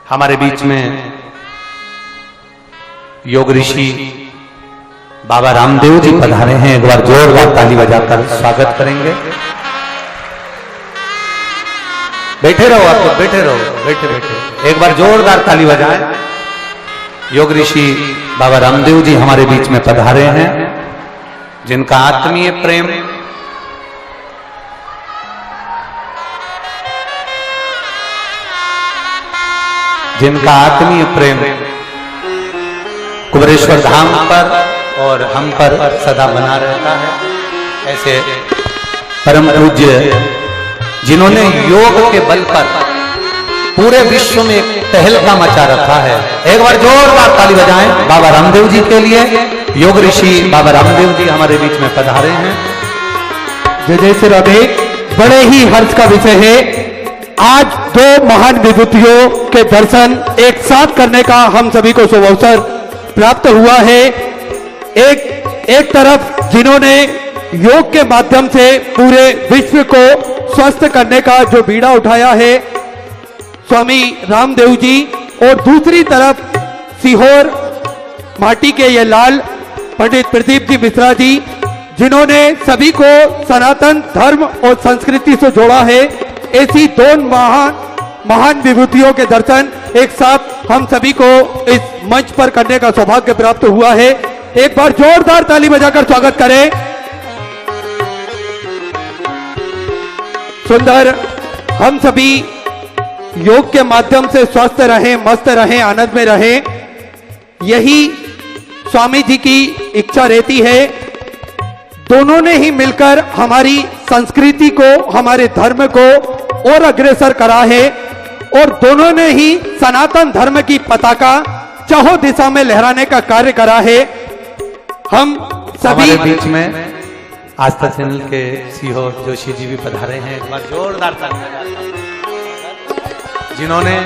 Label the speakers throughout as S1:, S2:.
S1: हमारे बीच में योग ऋषि बाबा रामदेव जी पधारे हैं। एक बार जोरदार ताली बजाकर स्वागत करेंगे। बैठे रहो, आप लोग बैठे रहो, बैठे बैठे एक बार जोरदार ताली बजाएं। योग ऋषि बाबा रामदेव जी हमारे बीच में पधारे हैं, जिनका आत्मीय प्रेम कुबरेश्वर धाम पर और हम पर सदा बना रहता है। ऐसे परम पूज्य जिन्होंने योग के बल पर पूरे विश्व में एक तहलका मचा रखा है। एक बार जोरदार ताली बजाएं बाबा रामदेव जी के लिए। योग ऋषि बाबा रामदेव जी हमारे बीच में पधारे हैं।
S2: जय जय श्री राधे। बड़े ही हर्ष का विषय है, आज दो महान विभूतियों के दर्शन एक साथ करने का हम सभी को शुभ अवसर प्राप्त हुआ है। एक तरफ जिन्होंने योग के माध्यम से पूरे विश्व को स्वस्थ करने का जो बीड़ा उठाया है स्वामी रामदेव जी, और दूसरी तरफ सीहोर माटी के ये लाल पंडित प्रदीप जी मिश्रा जी, जिन्होंने सभी को सनातन धर्म और संस्कृति से जोड़ा है। ऐसी दो महान विभूतियों के दर्शन एक साथ हम सभी को इस मंच पर करने का सौभाग्य प्राप्त हुआ है। एक बार जोरदार ताली बजाकर स्वागत करें। सुंदर, हम सभी योग के माध्यम से स्वस्थ रहें, मस्त रहें, आनंद में रहें, यही स्वामी जी की इच्छा रहती है। दोनों ने ही मिलकर हमारी संस्कृति को, हमारे धर्म को और अग्रसर करा है, और दोनों ने ही सनातन धर्म की पताका चारों दिशा में लहराने का कार्य करा है। हम सभी
S1: हमारे बीच में आस्था चैनल के सीहोर जोशी जी भी पधारे हैं। एक बार जोरदार ताली बजाएं, जिन्होंने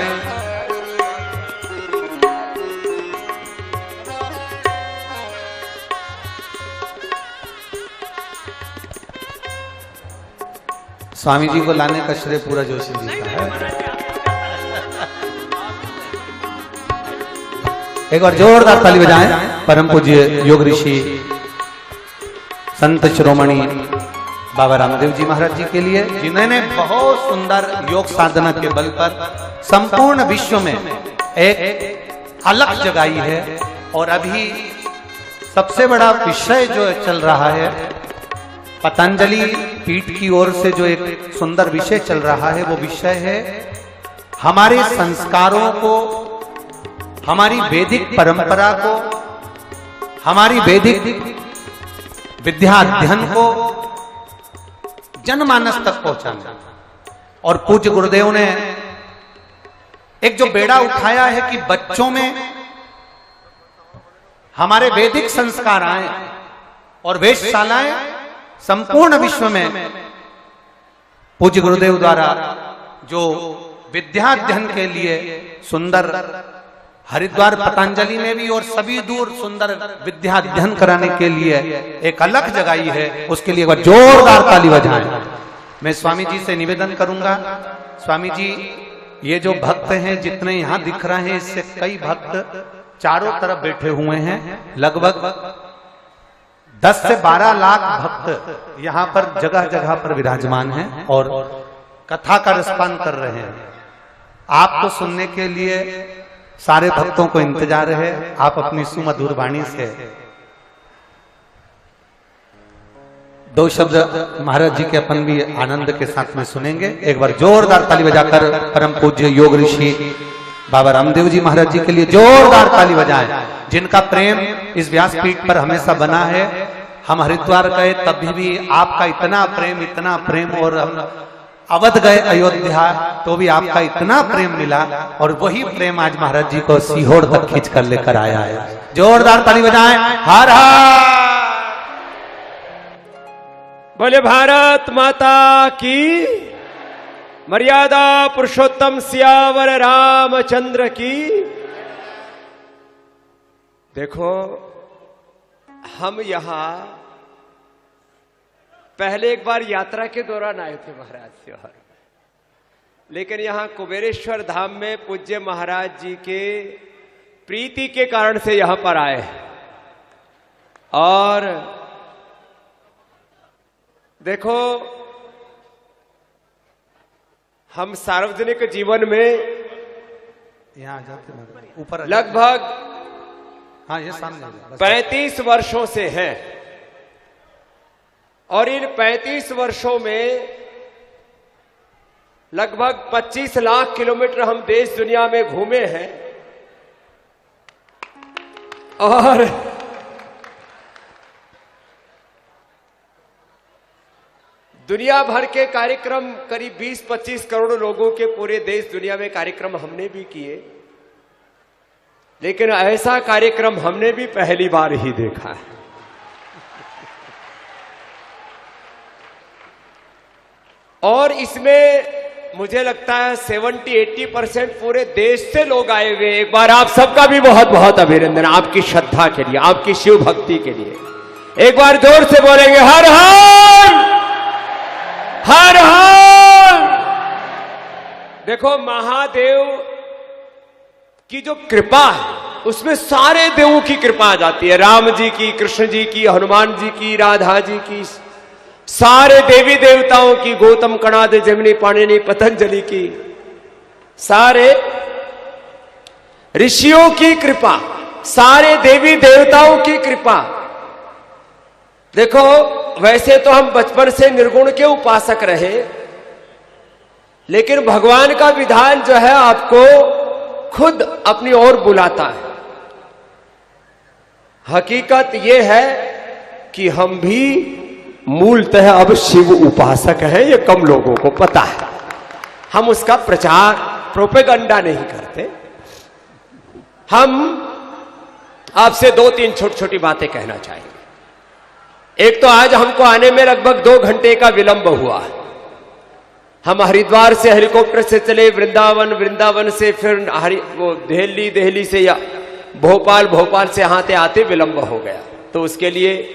S1: स्वामी जी को लाने का श्रेय पूरा जोशी जी का है। एक बार जोरदार ताली बजाएं परम पूज्य योग ऋषि संत शिरोमणि बाबा रामदेव जी महाराज जी के लिए, जिन्होंने बहुत सुंदर योग साधना के बल पर संपूर्ण विश्व में एक अलग जगाई है। और अभी सबसे बड़ा विषय जो चल रहा है, पतंजलि पीठ की ओर से जो एक सुंदर विषय चल रहा है, वो विषय है हमारे संस्कारों को, हमारी वैदिक परंपरा को, हमारी वैदिक विद्या अध्ययन को जनमानस तक पहुंचाना। और पूज्य गुरुदेव ने एक जो बेड़ा उठाया है कि बच्चों में हमारे वैदिक संस्कार आए और वेदशालाएं संपूर्ण विश्व में पूज्य गुरुदेव द्वारा जो विद्या अध्ययन के लिए सुंदर हरिद्वार पतंजलि में भी और सभी दूर सुंदर विद्या अध्ययन कराने के लिए एक अलग जगाई है, उसके लिए एक बार जोरदार ताली बजाएं। मैं स्वामी जी से निवेदन करूंगा, स्वामी जी ये जो भक्त हैं जितने यहां दिख रहे हैं, इससे कई भक्त चारों तरफ बैठे हुए हैं। लगभग 10 से 12 लाख भक्त यहाँ पर जगह जगह पर विराजमान हैं और कथा का रसपान कर रहे हैं। आपको सुनने के लिए सारे भक्तों को इंतजार है। आप अपनी सुमधुर वाणी से दो शब्द महाराज जी के अपन भी आनंद के साथ में सुनेंगे। एक बार जोरदार ताली बजाकर परम पूज्य योग ऋषि बाबा रामदेव जी महाराज जी के लिए जोरदार ताली बजाएं, जिनका प्रेम इस व्यासपीठ पर हमेशा बना है। हम हरिद्वार गए तब भी आपका इतना प्रेम, और हम अवध गए अयोध्या तो भी आपका इतना प्रेम मिला, और वही प्रेम आज महाराज जी को सीहोर तक खींच कर लेकर आया है। जोरदार ताली बजाएं। हर हर
S3: बोले भारत माता की, मर्यादा पुरुषोत्तम सियावर रामचंद्र की। देखो, हम यहां पहले एक बार यात्रा के दौरान आए थे महाराज शिवहर। लेकिन यहां कुबेरेश्वर धाम में पूज्य महाराज जी के प्रीति के कारण से यहां पर आए हैं। और देखो, हम सार्वजनिक जीवन में
S1: यहाँ जाते ऊपर
S3: लगभग
S1: हाँ ये सामने
S3: 35 वर्षों से हैं, और इन 35 वर्षों में लगभग 25 लाख किलोमीटर हम देश दुनिया में घूमे हैं। और दुनिया भर के कार्यक्रम, करीब 20-25 करोड़ लोगों के पूरे देश दुनिया में कार्यक्रम हमने भी किए, लेकिन ऐसा कार्यक्रम हमने भी पहली बार ही देखा है। और इसमें मुझे लगता है 70-80% पूरे देश से लोग आए हुए। एक बार आप सबका भी बहुत बहुत अभिनंदन, आपकी श्रद्धा के लिए, आपकी शिव भक्ति के लिए। एक बार जोर से बोलेंगे हर हर हर हर। देखो, महादेव की जो कृपा है उसमें सारे देवों की कृपा आ जाती है। राम जी की, कृष्ण जी की, हनुमान जी की, राधा जी की, सारे देवी देवताओं की, गौतम, कणाद, जमिनी, पाणिनि, पतंजलि की, सारे ऋषियों की कृपा, सारे देवी देवताओं की कृपा। देखो, वैसे तो हम बचपन से निर्गुण के उपासक रहे, लेकिन भगवान का विधान जो है आपको खुद अपनी ओर बुलाता है। हकीकत यह है कि हम भी मूलतः अब शिव उपासक हैं, ये कम लोगों को पता है। हम उसका प्रचार, प्रोपेगंडा नहीं करते। हम आपसे 2-3 छोटी छोटी बातें कहना चाहेंगे। एक तो आज हमको आने में लगभग 2 घंटे का विलंब हुआ। हम हरिद्वार से हेलीकॉप्टर से चले वृंदावन, वृंदावन से फिर दिल्ली, दिल्ली से या भोपाल, भोपाल से आते आते विलंब हो गया। तो उसके लिए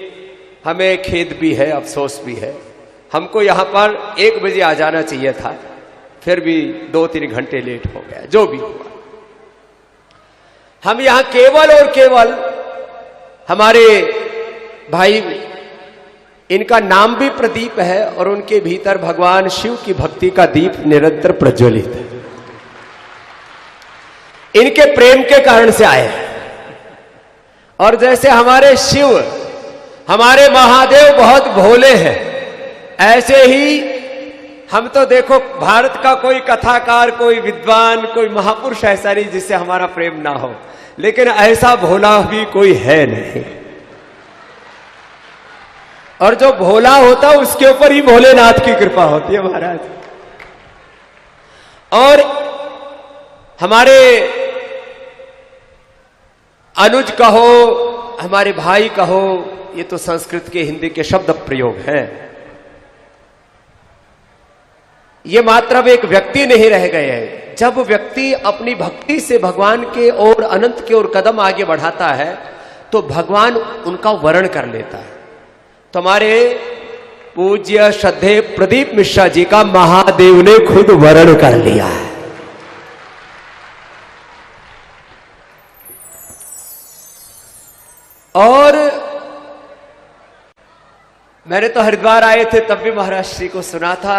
S3: हमें खेद भी है, अफसोस भी है। हमको यहाँ पर 1 बजे आ जाना चाहिए था, फिर भी 2-3 घंटे लेट हो गया। जो भी हुआ, हम यहाँ केवल और केवल हमारे भाई, इनका नाम भी प्रदीप है और उनके भीतर भगवान शिव की भक्ति का दीप निरंतर प्रज्वलित है। इनके प्रेम के कारण से आए हैं। और जैसे हमारे शिव, हमारे महादेव बहुत भोले हैं, ऐसे ही हम तो देखो, भारत का कोई कथाकार, कोई विद्वान, कोई महापुरुष ऐसा नहीं जिससे हमारा प्रेम ना हो, लेकिन ऐसा भोला भी कोई है नहीं। और जो भोला होता है उसके ऊपर ही भोलेनाथ की कृपा होती है महाराज। और हमारे अनुज कहो, हमारे भाई कहो, ये तो संस्कृत के, हिंदी के शब्द प्रयोग हैं। ये मात्र अब एक व्यक्ति नहीं रह गए हैं। जब व्यक्ति अपनी भक्ति से भगवान के और अनंत की ओर कदम आगे बढ़ाता है तो भगवान उनका वर्ण कर लेता है। तो हमारे पूज्य श्रद्धेय प्रदीप मिश्रा जी का महादेव ने खुद वर्ण कर लिया है। और मैंने तो हरिद्वार आए थे तब भी महाराज श्री को सुना था।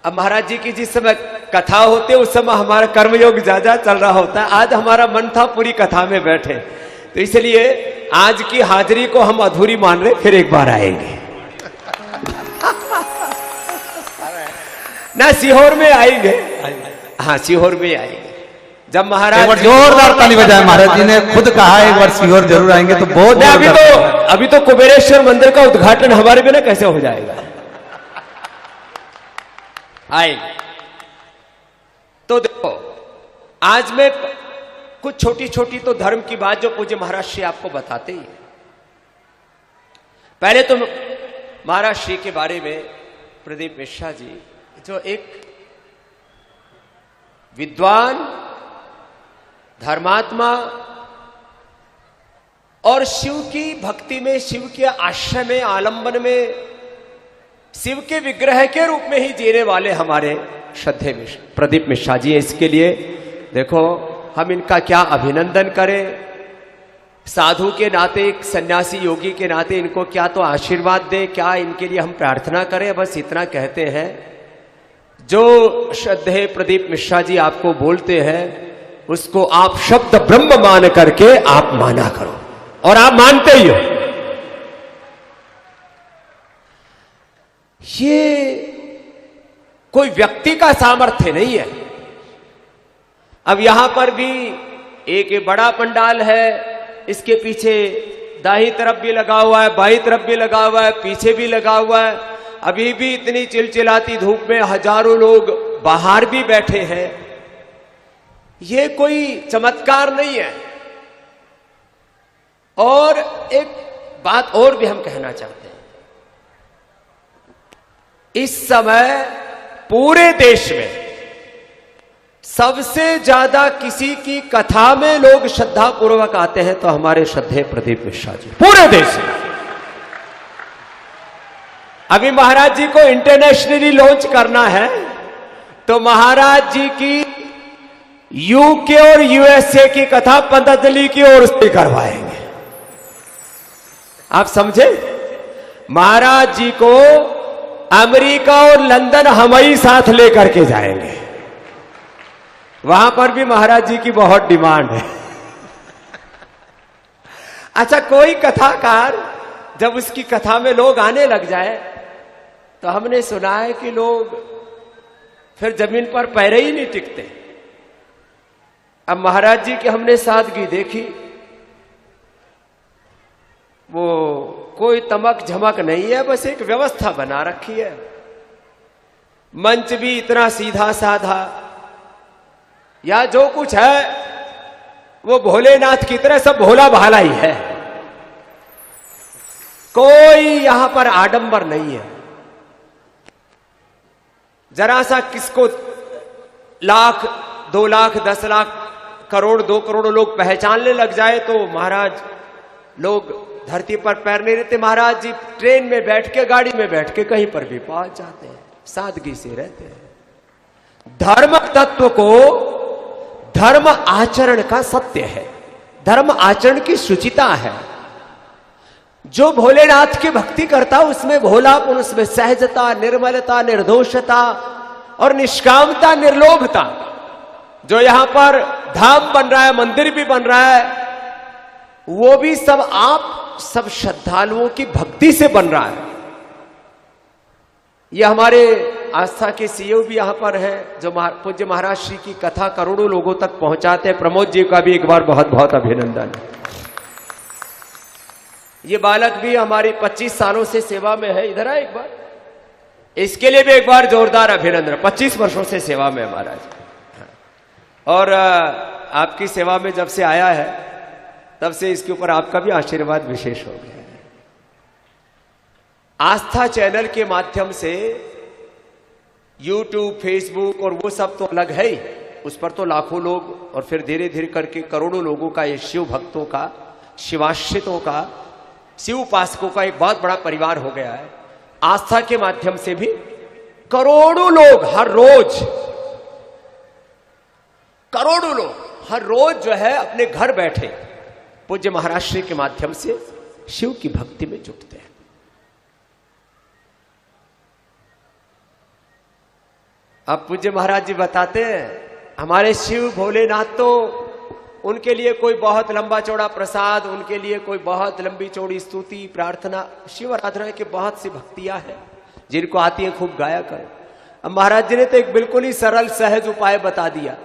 S3: अब महाराज जी की जिस समय कथा होती है उस समय हमारा कर्मयोग ज्यादा चल रहा होता है। आज हमारा मन था पूरी कथा में बैठे, तो इसलिए आज की हाजिरी को हम अधूरी मान रहे, फिर एक बार आएंगे ना, सीहोर में आएंगे। हाँ, सीहोर में आएंगे। जब महाराज
S1: जोरदार ताली बजाए, महाराज जी ने खुद कहा एक बार सीहोर जरूर आएंगे। तो बहुत
S3: अभी तो कुबेरेश्वर मंदिर का उद्घाटन हमारे बिना कैसे हो जाएगा। आएंगे। तो देखो, आज मैं कुछ छोटी छोटी तो धर्म की बात जो पूज्य महाराज श्री आपको बताते ही। पहले तो महाराज श्री के बारे में प्रदीप मिश्रा जी जो एक विद्वान, धर्मात्मा और शिव की भक्ति में, शिव के आश्रय में, आलंबन में, शिव के विग्रह के रूप में ही जीने वाले हमारे श्रद्धेय प्रदीप मिश्रा जी हैं। इसके लिए देखो हम इनका क्या अभिनंदन करें, साधु के नाते, एक सन्यासी योगी के नाते इनको क्या तो आशीर्वाद दें, क्या इनके लिए हम प्रार्थना करें। बस इतना कहते हैं, जो श्रद्धेय प्रदीप मिश्रा जी आपको बोलते हैं उसको आप शब्द ब्रह्म मान करके आप माना करो, और आप मानते ही हो। ये कोई व्यक्ति का सामर्थ्य नहीं है। अब यहां पर भी एक बड़ा पंडाल है, इसके पीछे दाहिनी तरफ भी लगा हुआ है, बाईं तरफ भी लगा हुआ है, पीछे भी लगा हुआ है। अभी भी इतनी चिलचिलाती धूप में हजारों लोग बाहर भी बैठे हैं। ये कोई चमत्कार नहीं है। और एक बात और भी हम कहना चाहते हैं, इस समय पूरे देश में सबसे ज्यादा किसी की कथा में लोग श्रद्धा पूर्वक आते हैं तो हमारे श्रद्धेय प्रदीप मिश्रा जी, पूरे देश में। अभी महाराज जी को इंटरनेशनली लॉन्च करना है तो महाराज जी की यूके और यूएसए की कथा पतंजलि की ओर से करवाएंगे। आप समझे? महाराज जी को अमेरिका और लंदन हम ही साथ लेकर के जाएंगे। वहां पर भी महाराज जी की बहुत डिमांड है। अच्छा, कोई कथाकार जब उसकी कथा में लोग आने लग जाए तो हमने सुना है कि लोग फिर जमीन पर पैर ही नहीं टिकते। अब महाराज जी की हमने सादगी देखी, वो कोई तमक झमक नहीं है, बस एक व्यवस्था बना रखी है। मंच भी इतना सीधा साधा, या जो कुछ है वो भोलेनाथ की तरह सब भोला भाला ही है। कोई यहां पर आडंबर नहीं है। जरा सा किसको लाख, 2 लाख, 10 लाख, करोड़, 2 करोड़ लोग पहचानने लग जाए तो महाराज लोग धरती पर पैर नहीं रहते। महाराज जी ट्रेन में बैठ के, गाड़ी में बैठ के कहीं पर भी पहुंच जाते हैं, सादगी से रहते हैं। धर्म तत्व को धर्म आचरण का सत्य है, धर्म आचरण की शुचिता है। जो भोलेनाथ की भक्ति करता उसमें भोलापन, उसमें सहजता, निर्मलता, निर्दोषता और निष्कामता, निर्लोभता। जो यहां पर धाम बन रहा है, मंदिर भी बन रहा है, वो भी सब आप सब श्रद्धालुओं की भक्ति से बन रहा है। ये हमारे आस्था के सीईओ भी यहां पर है, जो पूज्य महाराज श्री की कथा करोड़ों लोगों तक पहुंचाते हैं। प्रमोद जी का भी एक बार बहुत बहुत अभिनंदन। ये बालक भी हमारी 25 सालों से सेवा में है, इधर आए एक बार, इसके लिए भी एक बार जोरदार अभिनंदन। 25 वर्षों से सेवा में महाराज, और आपकी सेवा में जब से आया है तब से इसके ऊपर आपका भी आशीर्वाद विशेष हो गया है। आस्था चैनल के माध्यम से यूट्यूब, फेसबुक और वो सब तो अलग है ही, उस पर तो लाखों लोग और फिर धीरे धीरे करके करोड़ों लोगों का, ये शिव भक्तों का, शिवाश्रितों का, शिव उपासकों का एक बहुत बड़ा परिवार हो गया है। आस्था के माध्यम से भी करोड़ों लोग हर रोज, करोड़ों लोग हर रोज जो है अपने घर बैठे पूज्य महाराज श्री के माध्यम से शिव की भक्ति में जुटते हैं। अब पूज्य महाराज जी बताते हैं, हमारे शिव भोलेनाथ तो उनके लिए कोई बहुत लंबा चौड़ा प्रसाद, उनके लिए कोई बहुत लंबी चौड़ी स्तुति, प्रार्थना, शिव आराधना की बहुत सी भक्तियां हैं जिनको आती है खूब गाया करो। अब महाराज जी ने तो एक बिल्कुल ही सरल सहज उपाय बता दिया,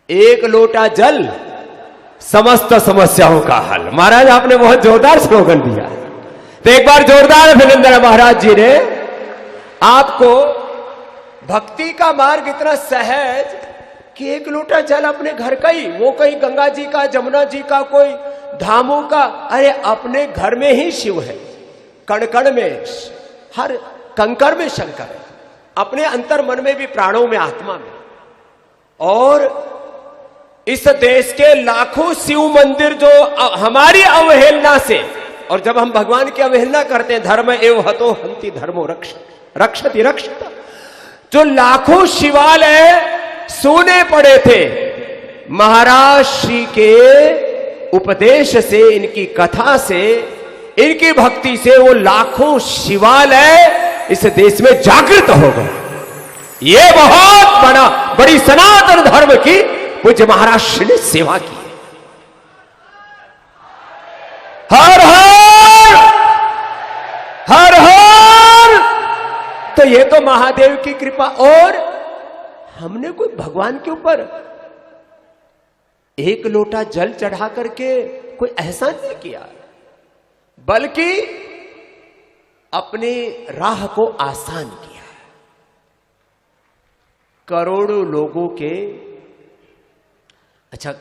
S3: 1 लोटा जल समस्त समस्याओं का हल। महाराज आपने बहुत जोरदार स्लोगन दिया, तो एक बार जोरदार अभिनंदन महाराज जी ने। आपको भक्ति का मार्ग इतना सहज कि 1 लोटा जल अपने घर का ही, वो कहीं गंगा जी का, जमुना जी का, कोई धामों का, अरे अपने घर में ही शिव है, कण कण में, हर कंकर में शंकर है, अपने अंतर मन में भी, प्राणों में, आत्मा में। और इस देश के लाखों शिव मंदिर जो हमारी अवहेलना से, और जब हम भगवान की अवहेलना करते हैं, धर्म एव हतो हंति धर्मो रक्षति रक्षता, जो लाखों शिवालय सोने पड़े थे, महाराज श्री के उपदेश से, इनकी कथा से, इनकी भक्ति से वो लाखों शिवालय इस देश में जागृत हो गए। ये बहुत बड़ी सनातन धर्म की पूज्य महाराज श्री ने सेवा की। हर हर हर हर। तो ये तो महादेव की कृपा। और हमने कोई भगवान के ऊपर एक लोटा जल चढ़ा करके कोई एहसान नहीं किया, बल्कि अपनी राह को आसान किया। करोड़ों लोगों के, अच्छा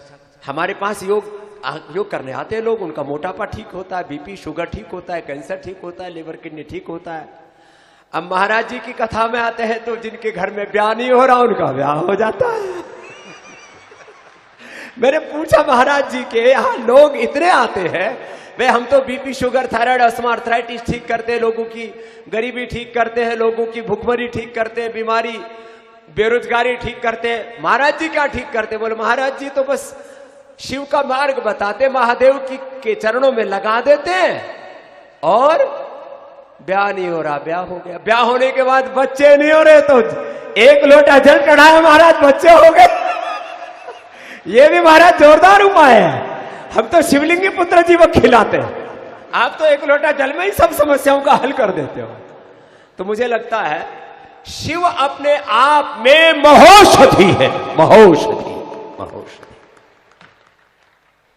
S3: हमारे पास योग करने आते हैं लोग, उनका मोटापा ठीक होता है, बीपी शुगर ठीक होता है, कैंसर ठीक होता है, लिवर किडनी ठीक होता है। अब महाराज जी की कथा में आते हैं तो जिनके घर में ब्याह नहीं हो रहा उनका ब्याह हो जाता है। मैंने पूछा महाराज जी के यहाँ लोग इतने आते हैं, वे हम तो BP sugar thyroid asthma arthritis ठीक करते हैं लोगों की, गरीबी ठीक करते हैं लोगों की, भुखमरी ठीक करते हैं, बीमारी बेरोजगारी ठीक करते हैं, महाराज जी क्या ठीक करते? बोले महाराज जी तो बस शिव का मार्ग बताते, महादेव के चरणों में लगा देते हैं और ब्याह नहीं हो रहा, ब्याह हो गया। ब्याह होने के बाद बच्चे नहीं हो रहे तो एक लोटा जल चढ़ाया महाराज, बच्चे हो गए। ये भी महाराज जोरदार उपाय है। हम तो शिवलिंगी पुत्र जी को खिलाते हैं, आप तो एक लोटा जल में ही सब समस्याओं का हल कर देते हो। तो मुझे लगता है शिव अपने आप में महौषधि है, महौषधि।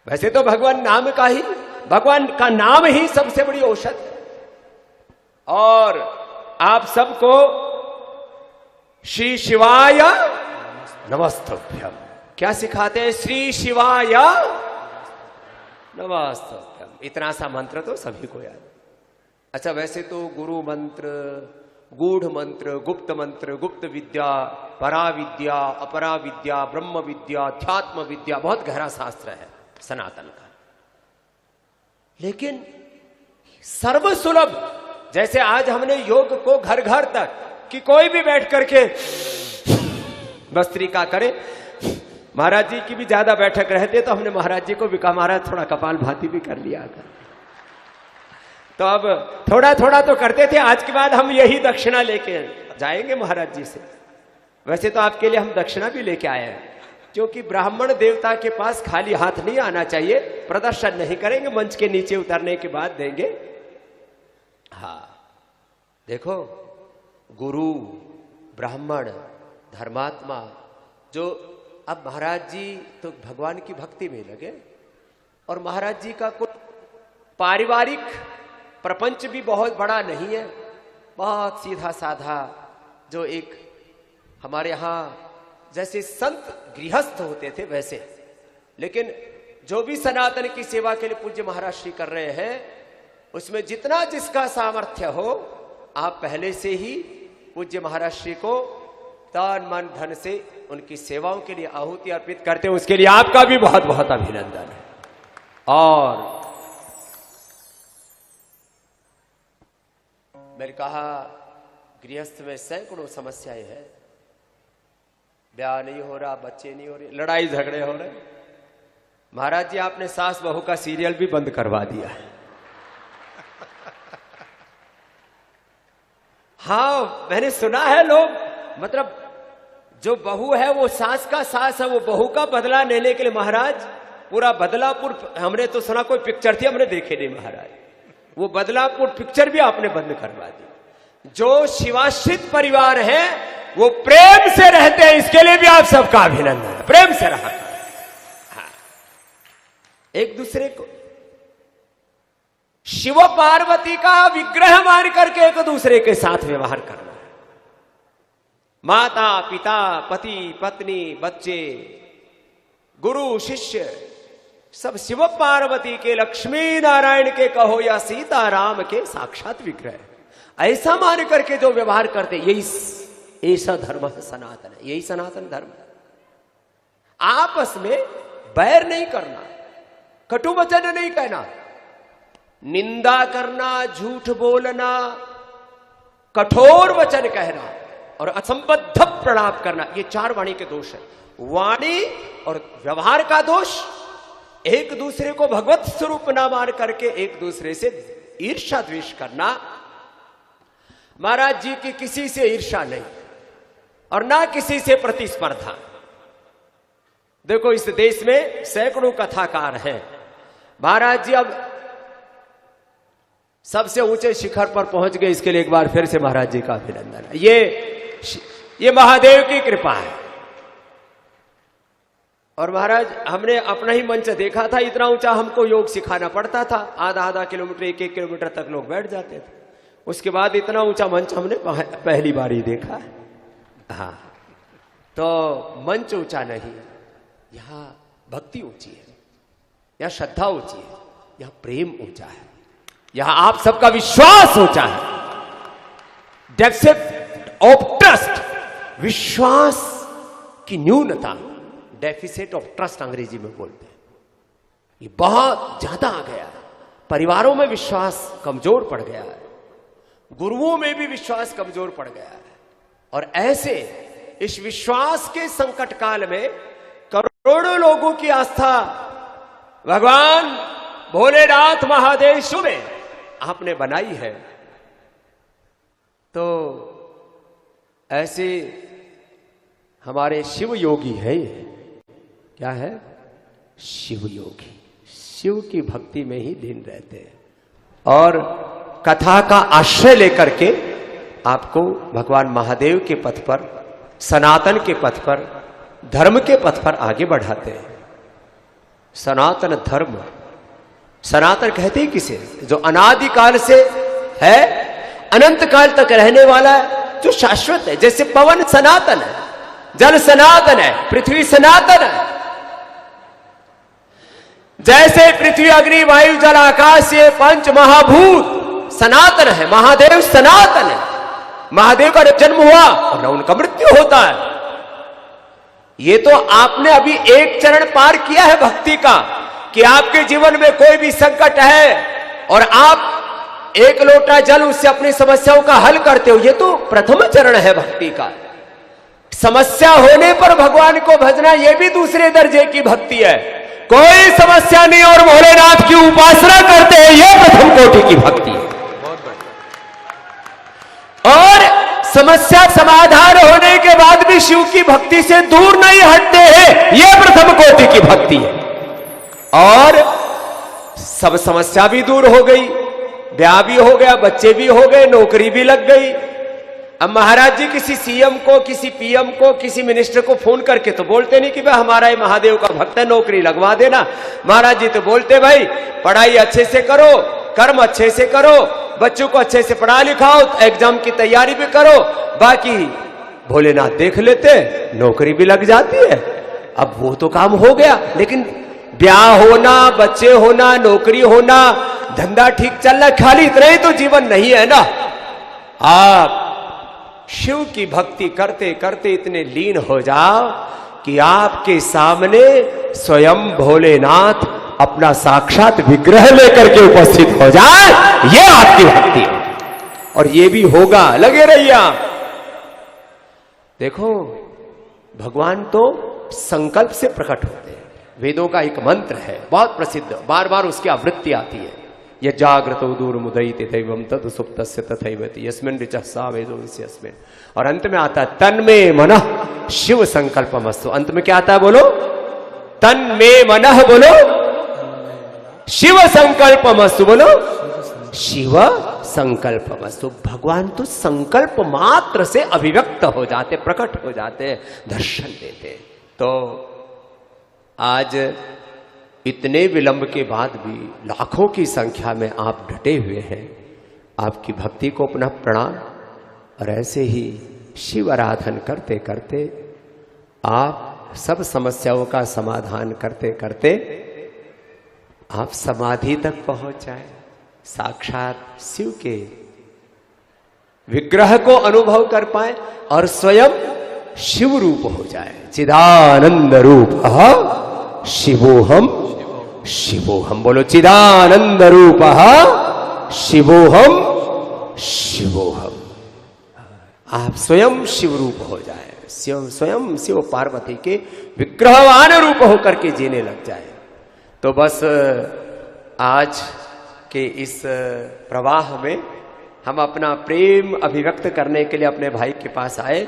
S3: वैसे तो भगवान का नाम ही सबसे बड़ी औषध है। और आप सबको श्री शिवाय नमस्तभ्यम क्या सिखाते हैं? श्री शिवाय नमस्तभ्यम। इतना सा मंत्र तो सभी को याद। अच्छा वैसे तो गुरु मंत्र, गूढ़ मंत्र, गुप्त विद्या, परा विद्या, अपरा विद्या, ब्रह्म विद्या, अध्यात्म विद्या बहुत गहरा शास्त्र है सनातन का। लेकिन सर्वसुलभ, जैसे आज हमने योग को घर घर तक कि कोई भी बैठ करके भस्त्रिका करे, महाराज जी की भी ज्यादा बैठक रहते तो हमने महाराज जी को भी कहा महाराज थोड़ा कपाल भाती भी कर लिया कर। तो अब थोड़ा थोड़ा तो करते थे, आज के बाद हम यही दक्षिणा लेके जाएंगे महाराज जी से। वैसे तो आपके लिए हम दक्षिणा भी लेके आए हैं, क्योंकि ब्राह्मण देवता के पास खाली हाथ नहीं आना चाहिए। प्रदर्शन नहीं करेंगे, मंच के नीचे उतरने के बाद देंगे। हाँ देखो, गुरु, ब्राह्मण, धर्मात्मा, जो अब महाराज जी तो भगवान की भक्ति में लगे, और महाराज जी का कोई पारिवारिक प्रपंच भी बहुत बड़ा नहीं है, बहुत सीधा साधा, जो एक हमारे यहाँ जैसे संत गृहस्थ होते थे वैसे। लेकिन जो भी सनातन की सेवा के लिए पूज्य महाराज श्री कर रहे हैं, उसमें जितना जिसका सामर्थ्य हो, आप पहले से ही पूज्य महाराज श्री को तन मन धन से उनकी सेवाओं के लिए आहुति अर्पित करते हैं। उसके लिए आपका भी बहुत बहुत अभिनंदन है। और मैंने कहा गृहस्थ में सैकड़ों समस्याएं हैं, ब्याह नहीं हो रहा, बच्चे नहीं हो रहे, लड़ाई झगड़े हो रहे। महाराज जी आपने सास बहू का सीरियल भी बंद करवा दिया है। हाँ मैंने सुना है लोग, मतलब जो बहू है वो सास का सास है, वो बहू का बदला लेने के लिए महाराज पूरा बदलापुर, हमने तो सुना कोई पिक्चर थी, हमने देखे नहीं महाराज, वो बदलापुर पिक्चर भी आपने बंद करवा दी। जो शिवाश्रित परिवार है वो प्रेम से रहते हैं, इसके लिए भी आप सबका अभिनंदन। प्रेम से रहा, हाँ। एक दूसरे को शिव पार्वती का विग्रह मान करके एक दूसरे के साथ व्यवहार करना। माता पिता, पति पत्नी, बच्चे, गुरु शिष्य, सब शिव पार्वती के, लक्ष्मी नारायण के कहो या सीताराम के साक्षात विग्रह, ऐसा मान करके जो व्यवहार करते, यही ऐसा धर्म है सनातन, यही सनातन धर्म है। आपस में बैर नहीं करना, कटु वचन नहीं कहना, निंदा करना, झूठ बोलना, कठोर वचन कहना, और असंबद्ध प्रणाम करना, ये 4 वाणी के दोष है। वाणी और व्यवहार का दोष, एक दूसरे को भगवत स्वरूप ना मान करके एक दूसरे से ईर्ष्या द्वेष करना। महाराज जी की किसी से ईर्ष्या नहीं और ना किसी से प्रतिस्पर्धा। देखो इस देश में सैकड़ों कथाकार हैं। महाराज जी अब सबसे ऊंचे शिखर पर पहुंच गए, इसके लिए एक बार फिर से महाराज जी का अभिनंदन है। ये महादेव की कृपा है। और महाराज हमने अपना ही मंच देखा था, इतना ऊंचा हमको योग सिखाना पड़ता था, आधा किलोमीटर 1 किलोमीटर तक लोग बैठ जाते थे। उसके बाद इतना ऊंचा मंच हमने पहली बार ही देखा है। हाँ, तो मंच ऊंचा नहीं, यहां भक्ति ऊंची है, यहां श्रद्धा ऊंची है, यहां प्रेम ऊंचा है, यहां आप सबका विश्वास ऊंचा है। डेफिसिट ऑफ ट्रस्ट, विश्वास की न्यूनता, डेफिसिट ऑफ ट्रस्ट अंग्रेजी में बोलते हैं, ये बहुत ज्यादा आ गया है। परिवारों में विश्वास कमजोर पड़ गया है, गुरुओं में भी विश्वास कमजोर पड़ गया है। और ऐसे इस विश्वास के संकट काल में करोड़ों लोगों की आस्था भगवान भोलेनाथ महादेव में आपने बनाई है। तो ऐसे हमारे शिव योगी है, ये क्या है? शिव योगी, शिव की भक्ति में ही लीन रहते हैं और कथा का आश्रय लेकर के आपको भगवान महादेव के पथ पर, सनातन के पथ पर, धर्म के पथ पर आगे बढ़ाते हैं। सनातन धर्म, सनातन कहते हैं किसे? जो अनादिकाल से है, अनंत काल तक रहने वाला है, जो शाश्वत है। जैसे पवन सनातन है, जल सनातन है, पृथ्वी सनातन है। जैसे पृथ्वी अग्नि वायु जल आकाश, ये 5 महाभूत सनातन है, महादेव सनातन है। महादेव का जन्म हुआ और न उनका मृत्यु होता है। ये तो आपने अभी एक चरण पार किया है भक्ति का, कि आपके जीवन में कोई भी संकट है और आप एक लोटा जल उससे अपनी समस्याओं का हल करते हो। ये तो प्रथम चरण है भक्ति का। समस्या होने पर भगवान को भजना, यह भी दूसरे दर्जे की भक्ति है। कोई समस्या नहीं और भोलेनाथ की उपासना करते हैं, यह प्रथम कोटि की भक्ति है। और समस्या समाधान होने के बाद भी शिव की भक्ति से दूर नहीं हटते हैं, यह प्रथम कोटि की भक्ति है। और सब समस्या भी दूर हो गई, ब्याह भी हो गया, बच्चे भी हो गए, नौकरी भी लग गई। अब महाराज जी किसी सीएम को, किसी पीएम को, किसी मिनिस्टर को फोन करके तो बोलते नहीं कि भाई हमारा ये महादेव का भक्त है, नौकरी लगवा देना। महाराज जी तो बोलते भाई पढ़ाई अच्छे से करो, कर्म अच्छे से करो, बच्चों को अच्छे से पढ़ा लिखाओ, एग्जाम की तैयारी भी करो, बाकी भोलेनाथ देख लेते, नौकरी भी लग जाती है। अब वो तो काम हो गया, लेकिन ब्याह होना, बच्चे होना, नौकरी होना, धंधा ठीक चलना, खाली इतना ही तो जीवन नहीं है ना। आप शिव की भक्ति करते करते इतने लीन हो जाओ कि आपके सामने स्वयं भोलेनाथ अपना साक्षात विग्रह लेकर के उपस्थित हो जाए, यह आपकी भक्ति है। और यह भी होगा, लगे रहिए आप। देखो भगवान तो संकल्प से प्रकट होते हैं। वेदों का एक मंत्र है बहुत प्रसिद्ध, बार बार उसकी आवृत्ति आती है, यह जागृतो दूर मुदयिते दैवम तद सुप्तस्य तथैवति यस्मिन् ऋचः सा वेदो यस्मिन्। और अंत में आता है तन्मे मनः शिव संकल्पमस्तु। अंत में क्या आता है बोलो? तन्मे मनः, बोलो शिव संकल्पमस्तु, बोलो शिव संकल्पमस्तु। भगवान तो संकल्प मात्र से अभिव्यक्त हो जाते, प्रकट हो जाते, दर्शन देते। तो आज इतने विलंब के बाद भी लाखों की संख्या में आप डटे हुए हैं। आपकी भक्ति को पुनः प्रणाम। और ऐसे ही शिव आराधन करते करते आप सब समस्याओं का समाधान करते करते आप समाधि तक पहुंच जाए, साक्षात शिव के विग्रह को अनुभव कर पाए और स्वयं शिव रूप हो जाए। चिदानंद रूप शिवोहम शिवोहम, बोलो चिदानंद रूप शिवोहम शिवोहम। आप स्वयं शिव रूप हो जाए, स्वयं शिव पार्वती के विग्रहवान रूप होकर के जीने लग जाए। तो बस आज के इस प्रवाह में हम अपना प्रेम अभिव्यक्त करने के लिए अपने भाई के पास आए,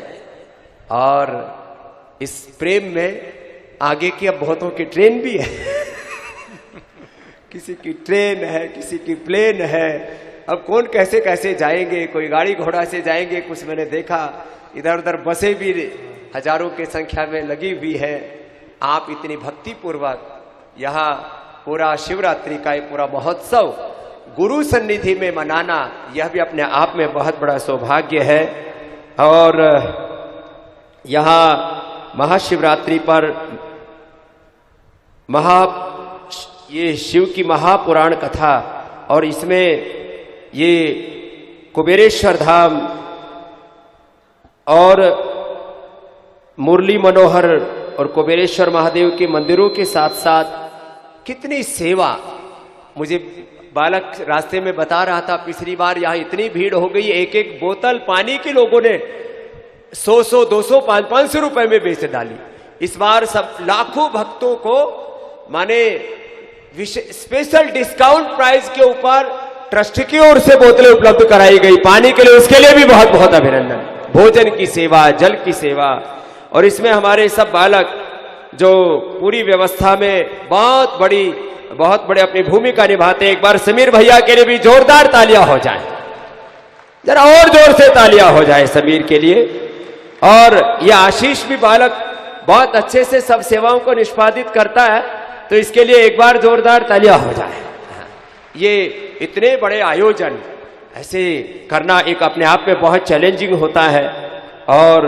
S3: और इस प्रेम में आगे की अब बहुतों की ट्रेन भी है किसी की ट्रेन है, किसी की प्लेन है। अब कौन कैसे कैसे जाएंगे, कोई गाड़ी घोड़ा से जाएंगे, कुछ मैंने देखा इधर उधर बसें भी हजारों की संख्या में लगी हुई है। आप इतनी भक्ति पूर्वक यहाँ पूरा शिवरात्रि का ये पूरा महोत्सव गुरु सन्निधि में मनाना, यह भी अपने आप में बहुत बड़ा सौभाग्य है। और यहाँ महाशिवरात्रि पर ये शिव की महापुराण कथा, और इसमें ये कुबेरेश्वर धाम और मुरली मनोहर और कुबेरेश्वर महादेव के मंदिरों के साथ साथ कितनी सेवा, मुझे बालक रास्ते में बता रहा था, पिछली बार यहाँ इतनी भीड़ हो गई, एक एक बोतल पानी की लोगों ने 100, 200, 500 रुपए में बेच डाली। इस बार सब लाखों भक्तों को माने स्पेशल डिस्काउंट प्राइस के ऊपर ट्रस्ट की ओर से बोतलें उपलब्ध कराई गई पानी के लिए, उसके लिए भी बहुत बहुत अभिनंदन। भोजन की सेवा, जल की सेवा, और इसमें हमारे सब बालक जो पूरी व्यवस्था में बहुत बड़े अपनी भूमिका निभाते हैं। एक बार समीर भैया के लिए भी जोरदार तालियां हो जाए, जरा और जोर से तालियां हो जाए समीर के लिए। और ये आशीष भी बालक बहुत अच्छे से सब सेवाओं को निष्पादित करता है, तो इसके लिए एक बार जोरदार तालियां हो जाए। ये इतने बड़े आयोजन ऐसे करना एक अपने आप में बहुत चैलेंजिंग होता है। और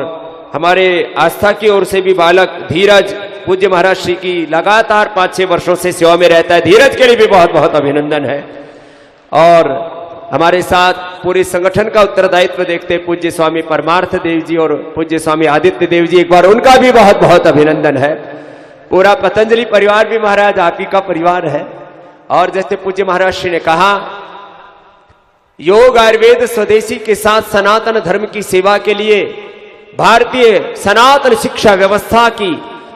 S3: हमारे आस्था की ओर से भी बालक धीरज, पूज्य महाराज श्री की लगातार 5-6 वर्षों से सेवा में रहता है, धीरज के लिए भी बहुत बहुत अभिनंदन है। और हमारे साथ पूरे संगठन का उत्तरदायित्व देखते पूज्य स्वामी परमार्थ देव जी और पूज्य स्वामी आदित्य देव जी, एक बार उनका भी बहुत बहुत अभिनंदन है। पूरा पतंजलि परिवार भी महाराज आप ही का परिवार है। और जैसे पूज्य महाराज श्री ने कहा, योग आयुर्वेद स्वदेशी के साथ सनातन धर्म की सेवा के लिए, भारतीय सनातन शिक्षा व्यवस्था की,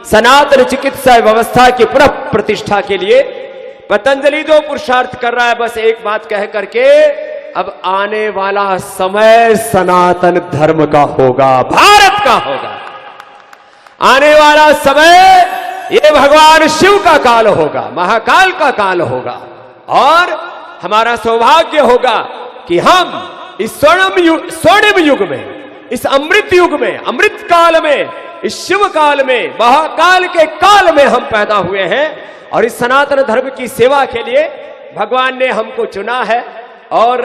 S3: सनातन चिकित्सा व्यवस्था की पुनः प्रतिष्ठा के लिए पतंजलि जो पुरुषार्थ कर रहा है, बस एक बात कह करके, अब आने वाला समय सनातन धर्म का होगा, भारत का होगा। आने वाला समय ये भगवान शिव का काल होगा, महाकाल का काल होगा। और हमारा सौभाग्य होगा कि हम इस स्वर्णिम युग में, इस अमृत युग में, अमृत काल में, इस शिव काल में, महाकाल के काल में हम पैदा हुए हैं। और इस सनातन धर्म की सेवा के लिए भगवान ने हमको चुना है। और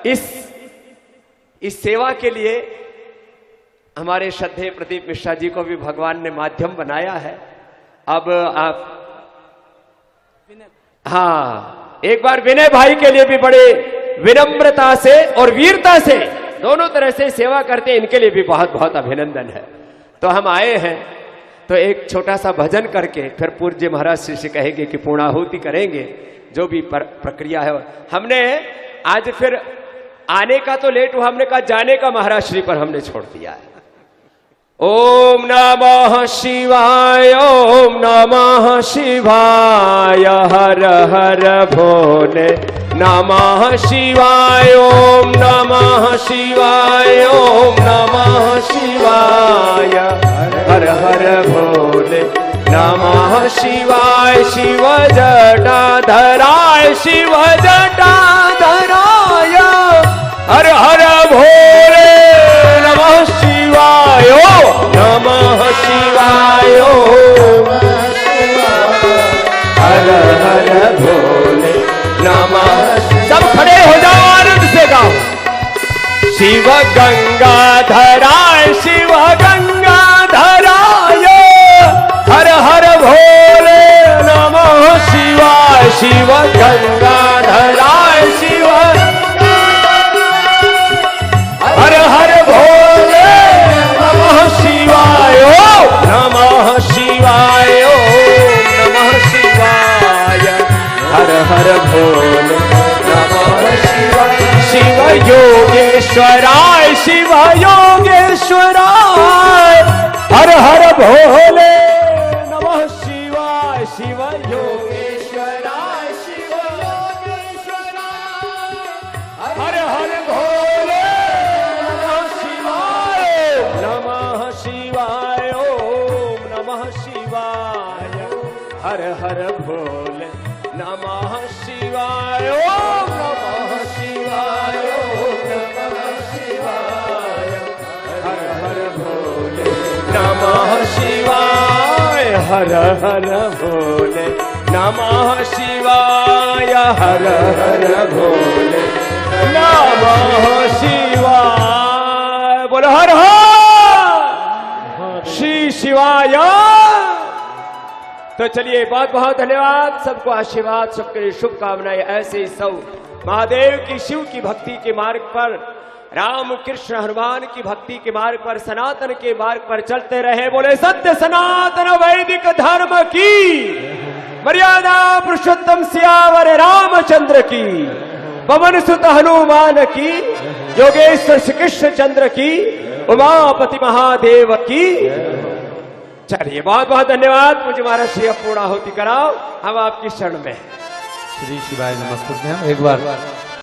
S3: इस सेवा के लिए हमारे श्रद्धेय प्रदीप मिश्रा जी को भी भगवान ने माध्यम बनाया है। अब आप, हाँ, एक बार विनय भाई के लिए भी बड़े विनम्रता से और वीरता से दोनों तरह से सेवा करते हैं, इनके लिए भी बहुत बहुत अभिनंदन है। तो हम आए हैं तो एक छोटा सा भजन करके फिर पूज्य महाराज श्री से कहेंगे कि पूर्णाहुति करेंगे, जो भी प्रक्रिया है। हमने आज फिर आने का तो लेट हुआ, हमने कहा जाने का महाराज श्री पर हमने छोड़ दिया है। ओम नमः शिवाय, ओम नमः शिवाय, हर हर भोले नमः शिवाय, ओम नमः शिवाय, ओम नमः शिवाय, हर हर भोले नमः शिवाय। शिव जटाधराय, शिव जटाधराय, हर हर भोले नमः शिवाय, नमः शिवाय, हर हर भोले नमः। सब खड़े हो जाओ, आनंद से गाओ। शिव गंगाधराय, शिव गंगाधराय, हर हर भोले नमः शिवाय। शिव गंगाधराय, शिव हर हर भोले नमः शिवाय, नमः शिवाय, नमः शिवाय, हर हर भोले नमः शिवाय। शिव योगेश्वराय, शिव योगेश्वराय हर हर भोले नमः शिवाय शिव योगेश्वराय शिव योगेश्वराय हर हर भोले नमः शिवाय ओम नमः शिवाय हर हर भोले नमः शिवाय ओम नमः शिवाय ओम नमः शिवाय हर हर भोले नमः शिवाय हर हर भोले नमः शिवाय हर हर भोले नमः शिवाय बोलो हर हर श्री शिवाय। तो चलिए बहुत बहुत धन्यवाद, सबको आशीर्वाद, सबके लिए शुभकामनाएं। ऐसे ही सब महादेव की शिव की भक्ति के मार्ग पर, राम कृष्ण हनुमान की भक्ति के मार्ग पर, सनातन के मार्ग पर चलते रहे। बोले सत्य सनातन वैदिक धर्म की, मर्यादा पुरुषोत्तम सियावर रामचंद्र की, पवन सुत हनुमान की, योगेश्वर श्री कृष्ण चंद्र की, उमापति महादेव की। चलिए बहुत बहुत धन्यवाद। मुझे महाराज श्री पूर्णाहुति कराओ, हम आपकी शरण में।
S1: श्री शिवाय नमस्तुभ्यम। एक बार